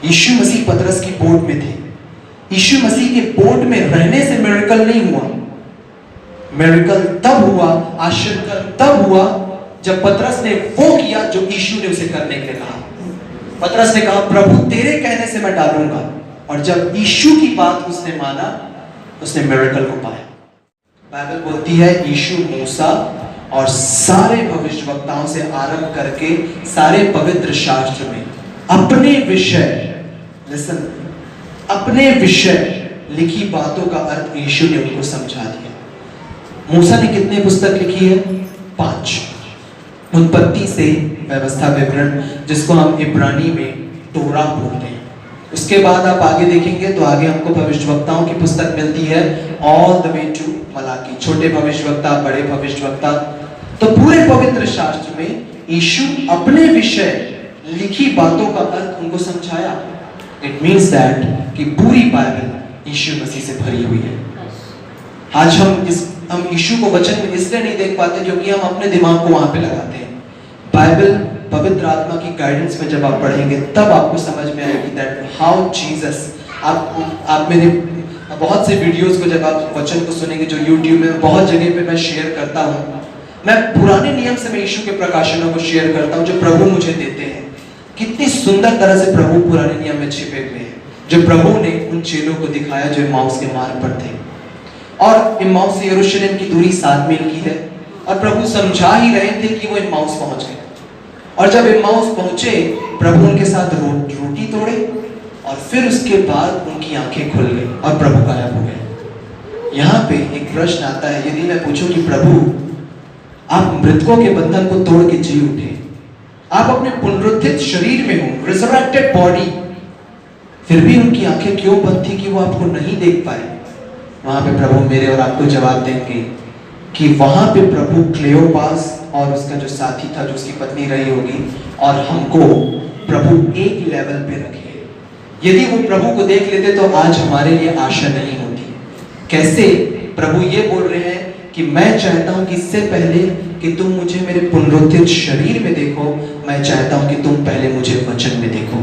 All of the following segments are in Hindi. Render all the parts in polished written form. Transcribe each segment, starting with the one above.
यीशु मसीह पतरस की बोट में थे। यीशु मसीह के बोट में रहने से मिरेकल नहीं हुआ। मिरेकल तब हुआ, आश्चर्य तब हुआ जब पतरस ने वो किया जो यीशु ने उसे करने के लिए कहा। पतरस ने कहा, प्रभु तेरे कहने से मैं डालूंगा। और जब यीशु की बात उसने माना, उसने मिरेकल को पाया। बाइबल बोलती है यीशु मूसा और सारे भविष्यवक्ताओं से आरंभ करके सारे पवित्र शास्त्र में अपने विषय लिखी बातों का अर्थ यीशु ने उनको समझा दिया। मूसा ने कितने पुस्तक लिखी है? 5। उत्पत्ति से व्यवस्था विवरण, जिसको हम इब्रानी में तोरा बोलते हैं। उसके बाद आप आगे देखेंगे तो आगे हमको भविष्यवक्ताओं की पुस्तक मिलती है, all the way to Malachi, छोटे भविष्यवक्ता, बड़े भविष्यवक्ता। तो पूरे पवित्र शास्त्र में यीशु अपने विषय लिखी बातों का अर्थ उनको समझाया। इट मीन्स दैट कि पूरी बाइबल यीशु मसीह से भरी हुई है। आज हम यीशु को वचन में इसलिए नहीं देख पाते क्योंकि हम अपने दिमाग को वहां पे लगाते हैं। बाइबल पवित्र आत्मा की गाइडेंस में जब आप पढ़ेंगे तब आपको समझ में आएगी दैट हाउ जीसस, आप मेरे बहुत से वीडियोस को जब आप वचन को सुनेंगे जो यूट्यूब में बहुत जगह पे मैं शेयर करता हूँ, मैं पुराने नियम से मैं यीशु के प्रकाशनों को शेयर करता हूँ जो प्रभु मुझे देते हैं। कितनी सुंदर तरह से प्रभु पुराने नियम में छिपे हुए हैं, जो प्रभु ने उन चेलों को दिखाया जो इम्माउस के मार्ग पर थे। और इम्माउस से यरूशलेम की दूरी 7 मील की है और प्रभु समझा ही रहे थे कि वो इम्माउस पहुंच गए। और जब इम्माउस पहुंचे, प्रभु उनके साथ रोटी तोड़े और फिर उसके बाद उनकी आंखें खुल गई और प्रभु गायब हो गए। यहाँ पे एक प्रश्न आता है, यदि मैं पूछूं कि प्रभु आप मृतकों के बंधन को तोड़ के जी उठे, आप अपने पुनरुत्थित शरीर में हो, रिजरेक्टेड बॉडी, फिर भी उनकी आंखें क्यों बंद थी कि वो आपको नहीं देख पाए? वहां पे प्रभु मेरे और आपको जवाब देंगे कि वहां पे प्रभु क्लेओपास और उसका जो साथी था, जो उसकी पत्नी रही होगी, और हमको प्रभु एक लेवल पे रखे। यदि वो प्रभु को देख लेते तो आज हमारे लिए आशा नहीं होती। कैसे? प्रभु ये बोल रहे हैं कि मैं चाहता हूं कि इससे पहले कि तुम मुझे मेरे पुनरुत्थित शरीर में देखो, मैं चाहता हूं कि तुम पहले मुझे वचन में देखो।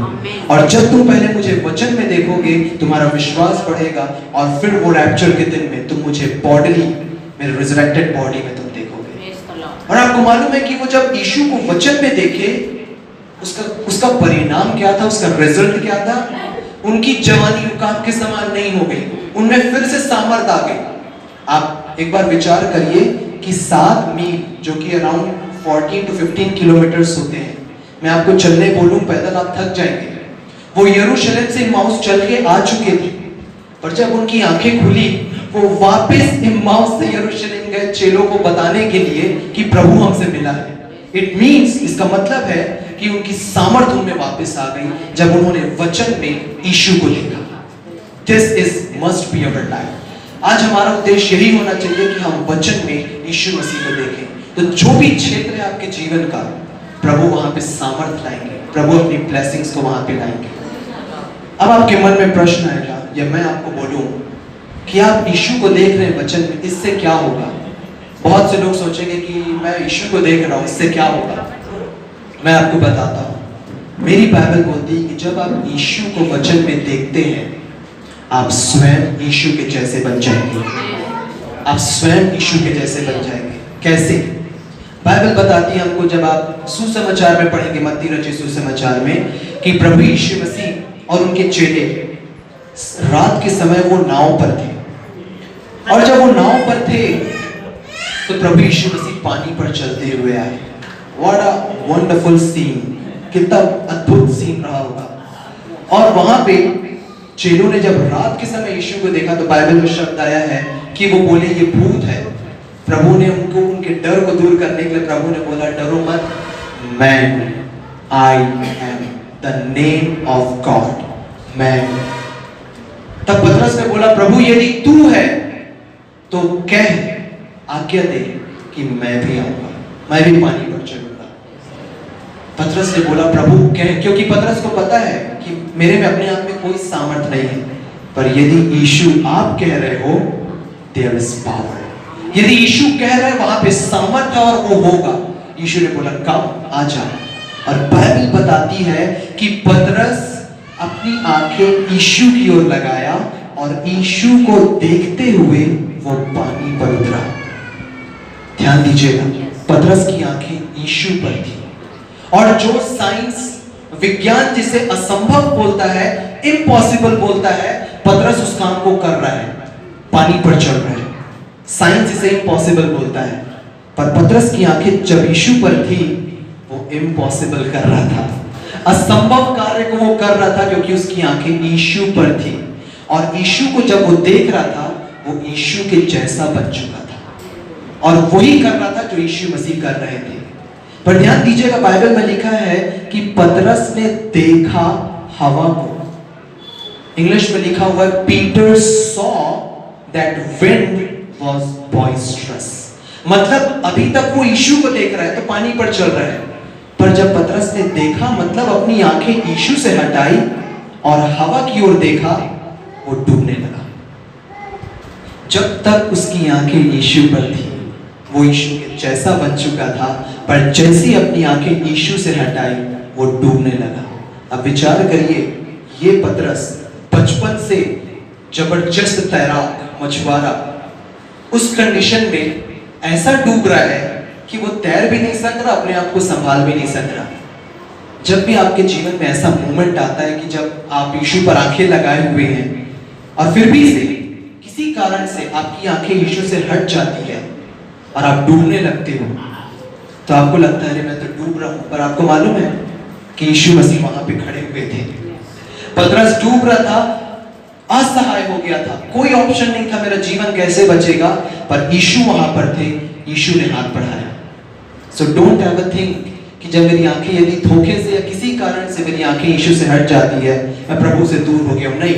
और जब तुम पहले मुझे वचन में देखोगे, तुम्हारा विश्वास बढ़ेगा और फिर वो रैप्चर के दिन में तुम मुझे बॉडीली, मेरे रिजरेक्टेड बॉडी में तुम देखोगे। और आपको मालूम है कि वो जब यीशु को वचन में देखे, उसका परिणाम क्या था, उसका रिजल्ट क्या था? उनकी जवानी रुकाब के समान नहीं हो गई, उनमें फिर से सामर्थ आ गई। आप एक बार विचार करिए कि 7 मील जो कि अराउंड 14 to 15 किलोमीटर्स होते हैं, मैं आपको चलने बोलूं पैदल आप थक जाएंगे। वो यरूशलेम से इम्माउस चल के आ चुके थे, पर जब उनकी आंखें खुली, वो वापस इम्माउस से यरूशलेम गए चेलों को बताने के लिए कि प्रभु हमसे मिला है। इट मीन्स, इसका मतलब है कि उनकी सामर्थ उनमें वापस आ गई जब उन्होंने वचन में यीशु को देखा। This is must be our life. आज हमारा उद्देश्य यही होना चाहिए कि हम वचन में यीशु मसीह को देखें। तो जो भी क्षेत्र है आपके जीवन का, प्रभु वहां पे सामर्थ लाएंगे, प्रभु अपनी ब्लेसिंग्स को वहां पे लाएंगे। अब आपके मन में प्रश्न आएगा, या मैं आपको बोलूं कि आप यीशु को देख रहे हैं वचन में, इससे क्या होगा? बहुत से लोग सोचेंगे कि मैं यीशु को देख रहा हूं, इससे क्या होगा? मैं आपको बताता हूं। मेरी बाइबल बोलती है कि जब आप यीशु को वचन में देखते हैं, आप स्वयं यीशु के जैसे बन जाएंगे। आप स्वयं यीशु के जैसे बन जाएंगे। कैसे? बाइबल बताती है हमको, जब आप सुसमाचार में पढ़ेंगे, मत्ती रचित सुसमाचार में, कि प्रभु यीशु मसीह और उनके चेले रात के समय वो नाव पर थे, और जब वो नाव पर थे तो प्रभु यीशु मसीह पानी पर चलते हुए आए। What a wonderful scene! कितना अद्भुत सीन रहा होगा। और वहां पे चेलों ने जब रात के समय यीशु को देखा तो बाइबल में शब्द आया है कि वो बोले ये भूत है। प्रभु ने उनको उनके डर को दूर करने के लिए प्रभु ने बोला, डरो मत, मैं I am the name of God, मैं। तब पतरस ने बोला, प्रभु यदि तू है तो कह, आज्ञा दे कि मैं भी आऊंगा, मैं भी पानी पर चलूंगा। पतरस ने बोला, प्रभु कह, क्योंकि पतरस को पता है कि मेरे में अपने आप में कोई सामर्थ नहीं है, पर यदि यीशु आप कह रहे हो, देयर इज पावर। यदि यीशु कह रहे हैं वहां पे सामर्थ है और वो होगा। यीशु ने बोला, कम, आ जा। और बाइबल बताती है कि पतरस अब अपनी आंखें यीशु की ओर लगाया और यीशु को देखते हुए वो पानी पर उतरा। ध्यान दीजिएगा, पतरस की आंखें यीशु पर थी। और जो साइंस, विज्ञान जिसे असंभव बोलता है, इम्पॉसिबल बोलता है, पतरस उस काम को कर रहा है, पानी पर चल रहा है। साइंस इसे इम्पॉसिबल बोलता है, पर पतरस की आंखें जब यीशु पर थी, वो इम्पॉसिबल कर रहा था, असंभव कार्य को वो कर रहा था, क्योंकि उसकी आंखें यीशु पर थी। और यीशु को जब वो देख रहा था, वो यीशु के जैसा बन चुका था और वही कर रहा था जो यीशु मसीह कर रहे थे। पर ध्यान दीजिएगा, बाइबल में लिखा है कि पतरस ने देखा हवा को। इंग्लिश में लिखा हुआ है, Peter saw that wind was boisterous. मतलब अभी तक वो यीशु को देख रहा है, तो पानी पर चल रहा है, पर जब पतरस ने देखा, मतलब अपनी आंखें यीशु से हटाई और हवा की ओर देखा, वो डूबने लगा। जब तक उसकी आंखें यीशु पर थी, वो यीशु के जैसा बन चुका था, पर जैसी अपनी आंखें यीशु से हटाई, वो डूबने लगा। अब विचार करिए, ये पतरस बचपन से जबरदस्त तैराक, मछुआरा, उस कंडीशन में ऐसा डूब रहा है कि वो तैर भी नहीं सक रहा, अपने आप को संभाल भी नहीं सक रहा। जब भी आपके जीवन में ऐसा मोमेंट आता है कि जब आप यीशु पर आंखें लगाए हुए हैं और फिर भी से किसी कारण से आपकी आंखें यीशु से हट जाती है और आप डूबने लगते हो, तो आपको लगता है अरे मैं तो डूब रहा हूं, पर आपको मालूम है कि यीशु मसीह वहां पे खड़े हुए थे। पतरस डूब रहा था, असहाय हो गया था, कोई ऑप्शन नहीं था, मेरा जीवन कैसे बचेगा, पर यीशु वहां पर थे, यीशु ने हाथ बढ़ाया। सो डोंट एवर थिंक कि जब मेरी आंखें यदि धोखे से या किसी कारण से मेरी आंखें यीशु से हट जाती है, मैं प्रभु से दूर हो गया हूं। नहीं,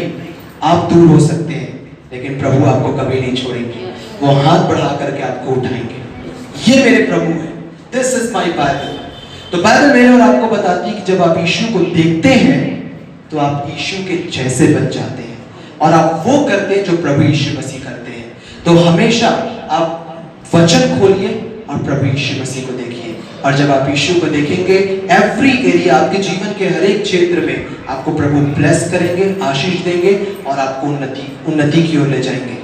आप दूर हो सकते हैं, लेकिन प्रभु आपको कभी नहीं छोड़ेंगे, वो हाथ बढ़ा करके आपको उठाएंगे। ये मेरे प्रभु है, दिस इज माई बाइबल। तो बाइबल मेरे और आपको बताती है कि जब आप यीशु को देखते हैं, तो आप यीशु के जैसे बन जाते हैं और आप वो करते हैं जो प्रभु यीशु मसीह करते हैं। तो हमेशा आप वचन खोलिए और प्रभु यीशु मसीह को देखिए, और जब आप यीशु को देखेंगे, एवरी एरिया, आपके जीवन के हर एक क्षेत्र में आपको प्रभु ब्लेस करेंगे, आशीष देंगे और आपको उन्नति की ओर ले जाएंगे।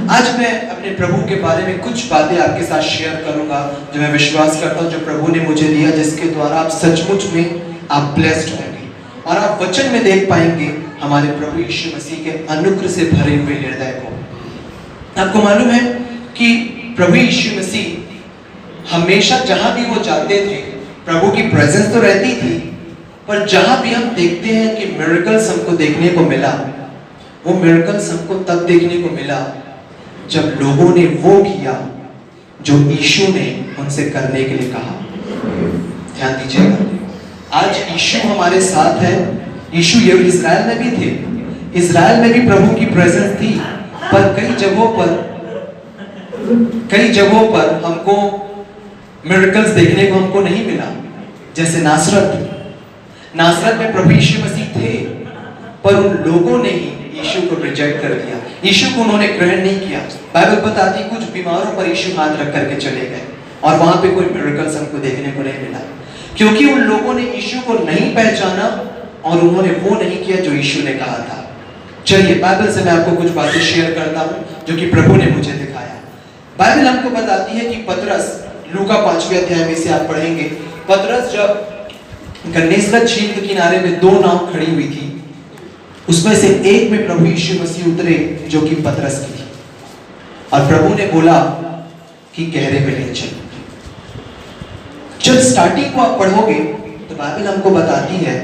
आज मैं अपने प्रभु के बारे में कुछ बातें आपके साथ शेयर करूंगा, जो मैं विश्वास करता हूं जो प्रभु ने मुझे दिया, जिसके द्वारा आप सचमुच में आप ब्लेस्ड होंगे और आप वचन में देख पाएंगे हमारे प्रभु यीशु मसीह के अनुग्रह से भरे हुए हृदय को। आपको मालूम है कि प्रभु यीशु मसीह हमेशा जहां भी वो जाते थे, प्रभु की प्रेजेंस तो रहती थी, पर जहां भी हम देखते हैं कि मिरेकल्स हमको देखने को मिला, वो मिरेकल्स हमको तब देखने को मिला जब लोगों ने वो किया जो यीशु ने उनसे करने के लिए कहा। ध्यान दीजिएगा, आज यीशु हमारे साथ है। यीशु ये इज़राइल में भी थे, इज़राइल में भी प्रभु की प्रेजेंस थी, पर कई जगहों पर हमको मिरेकल्स देखने को हमको नहीं मिला। जैसे नासरत में प्रभु यीशु मसीह थे, पर उन लोगों ने ही यीशु को रिजेक्ट कर दिया, यीशु को उन्होंने ग्रहण नहीं किया। बाइबल बताती कुछ बीमारों पर यीशु हाथ रख करके चले गए और वहां पे कोई मिरेकल्स हमको देखने को नहीं मिला, क्योंकि उन लोगों ने यीशु को नहीं पहचाना और उन्होंने वो नहीं किया जो यीशु ने कहा था। चलिए बाइबल से मैं आपको कुछ बातें शेयर करता हूं जो कि प्रभु ने मुझे दिखाया। बाइबल हमको बताती है कि पतरस, लूका 5वें अध्याय में से आप पढ़ेंगे, पतरस जब गन्नेसरत झील के किनारे में दो नाव खड़ी हुई थी, उसमें से एक में प्रभु यीशु मसीह उतरे जो कि पतरस की थी, और प्रभु ने बोला कि गहरे में ले चलो। जब स्टार्टिंग को आप पढ़ोगे तो बाइबल हमको बताती है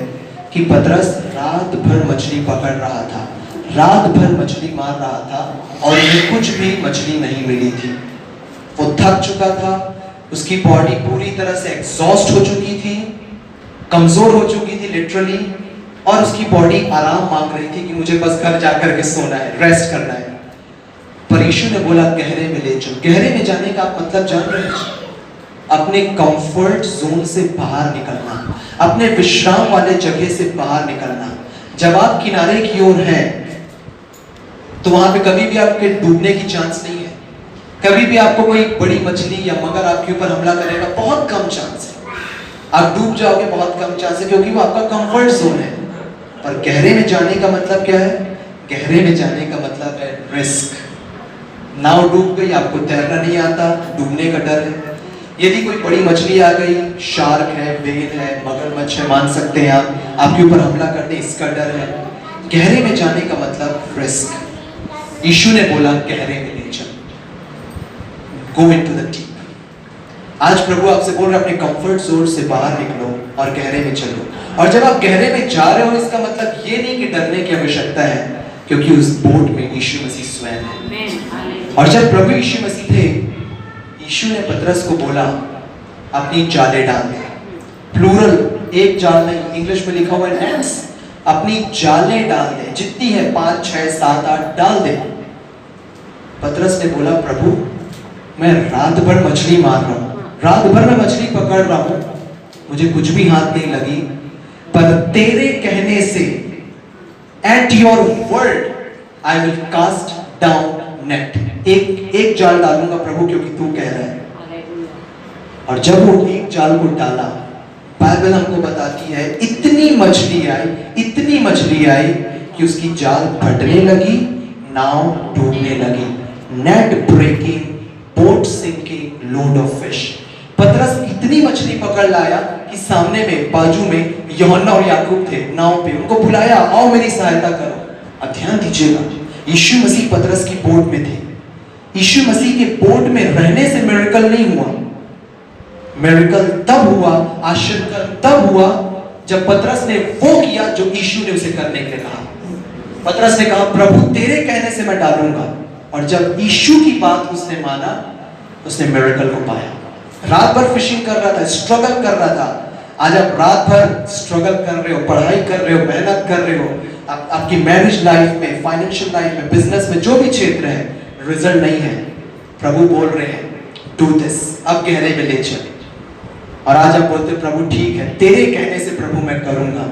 कि पतरस रात भर मछली पकड़ रहा था, रात भर मछली मार रहा था और उन्हें कुछ भी मछली नहीं मिली थी। वो थक चुका था, उसकी बॉडी पूरी तरह से एग्जॉस्ट हो चुकी थी, कमजोर हो चुकी थी लिटरली, और उसकी बॉडी आराम मांग रही थी कि मुझे बस घर जाकर के सोना है, रेस्ट करना है। पर यीशु ने बोला गहरे में ले चलो। गहरे में जाने का आप मतलब जान रहे हैं? अपने कंफर्ट जोन से बाहर निकलना, अपने विश्राम वाले जगह से बाहर निकलना। जब आप किनारे की ओर हैं तो वहां पे कभी भी आपके डूबने की चांस नहीं है, कभी भी आपको कोई बड़ी मछली या मगर आपके ऊपर हमला करेगा, बहुत कम चांस है। आप डूब जाओगे, बहुत कम चांस है, क्योंकि वो आपका कंफर्ट जोन है। और गहरे में जाने का मतलब क्या है? गहरे में जाने का मतलब है रिस्क। नाव डूब गई, आपको तैरना नहीं आता, डूबने का डर है। यदि कोई बड़ी मछली आ गई, शार्क है, व्हेल है, मगरमच्छ है, मान सकते हैं आप, आपके ऊपर हमला करने, इसका डर है। गहरे में जाने का मतलब रिस्क। यीशु ने बोला गहरे में ले चल, गो इनटू द डीप। आज प्रभु आपसे बोल रहे अपने कंफर्ट जोन से बाहर निकलो और गहरे में चलो। और जब आप गहरे में जा रहे हो, इसका मतलब ये नहीं कि डरने की आवश्यकता है, क्योंकि उस बोट में यीशु मसीह स्वयं है। और जब प्रभु यीशु मसीह थे, यीशु ने पतरस को बोला अपनी जालें डाल दे। प्लूरल, एक जाल नहीं, इंग्लिश में लिखा हुआ है नेट्स। अपनी जालें डाल दे, जितनी है 5, 6, 7, 8 डाल दे। पतरस ने बोला प्रभु मैं रात भर मछली मार रहा हूं, रात भर मैं मछली पकड़ रहा हूं, मुझे कुछ भी हाथ नहीं लगी, पर तेरे कहने से at your word I will cast down net. एक जाल डालूंगा प्रभु, क्योंकि तू कह रहा है। और जब वो एक जाल को डाला, बाइबल हमको बताती है इतनी मछली आई कि उसकी जाल फटने लगी, नाव डूबने लगी। Net breaking, boat sinking, load of fish. पतरस इतनी मछली पकड़ लाया कि सामने में, बाजू में यूहन्ना और याकूब थे नाव पे, उनको बुलाया, आओ मेरी सहायता करो। अब ध्यान दीजिएगा, यीशु मसीह पतरस की बोट में थे। यीशु मसीह के बोट में रहने से मिरेकल नहीं हुआ। मिरेकल तब हुआ, आश्चर्य तब हुआ जब पतरस ने वो किया जो यीशु ने उसे करने के लिए कहा। पतरस ने कहा प्रभु तेरे कहने से मैं डालूंगा। और जब यीशु की बात उसने माना, उसने मिरेकल को पाया। रात भर फिशिंग कर रहा था, स्ट्रगल कर रहा था। आज आप रात भर स्ट्रगल कर रहे हो, पढ़ाई कर रहे हो, मेहनत कर रहे हो, आपकी मैरिज लाइफ में, फाइनेंशियल लाइफ में, बिजनेस में, जो भी क्षेत्र है, रिजल्ट नहीं है। प्रभु बोल रहे हैं डू दिस, अब गहरे में ले चल। और आज आप बोलते प्रभु ठीक है, तेरे कहने से प्रभु मैं करूंगा।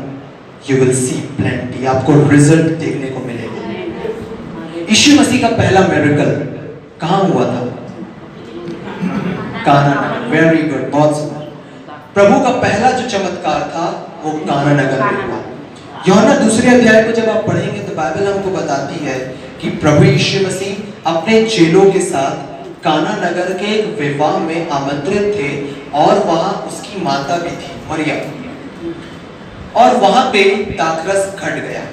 यू विल सी प्लेंटी, आपको रिजल्ट देखने को मिलेगा। यीशु मसीह का पहला मिरेकल कहां हुआ था? काना नगर। वेरी गुड, बहुत सुंदर। प्रभु का पहला जो चमत्कार था वो काना नगर में हुआ। यूहन्ना 2 अध्याय को जब आप पढ़ेंगे तो बाइबल हमको बताती है कि प्रभु यीशु मसीह अपने चेलों के साथ काना नगर के एक विवाह में आमंत्रित थे, और वहां उसकी माता भी थी, मरियम। और वहां पे दाखरस घट गया।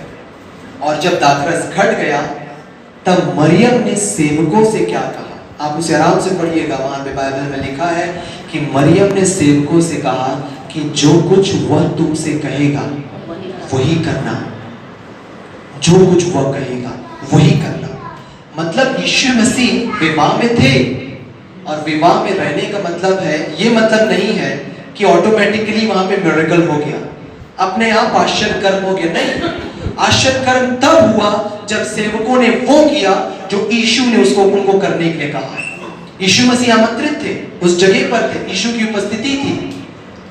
और जब दाखरस घट गया, तब मरियम ने सेवकों से क्या कहा? आप उसे आराम से पढ़िएगा, वहां पे बाइबल में लिखा है कि मरियम ने सेवकों से कहा कि जो कुछ वह तुमसे कहेगा वही करना, जो कुछ वह कहेगा वही करना। मतलब यीशु मसीह विवाह में थे, और विवाह में रहने का मतलब है, ये मतलब नहीं है कि ऑटोमेटिकली वहां पे मिरेकल हो गया, अपने आप आश्चर्य कर्म हो गया। नहीं, आश्चर्य कर्म तब हुआ जब सेवकों ने वो किया जो यीशु ने उनको करने के लिए कहा। यीशु मसीह आमंत्रित थे, उस जगह पर थे, यीशु की उपस्थिति थी,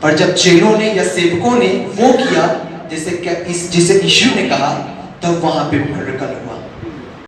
पर जब चेलों ने या सेवकों ने वो किया जिसे यीशु ने कहा, तब वहां पे मिरेकल हुआ।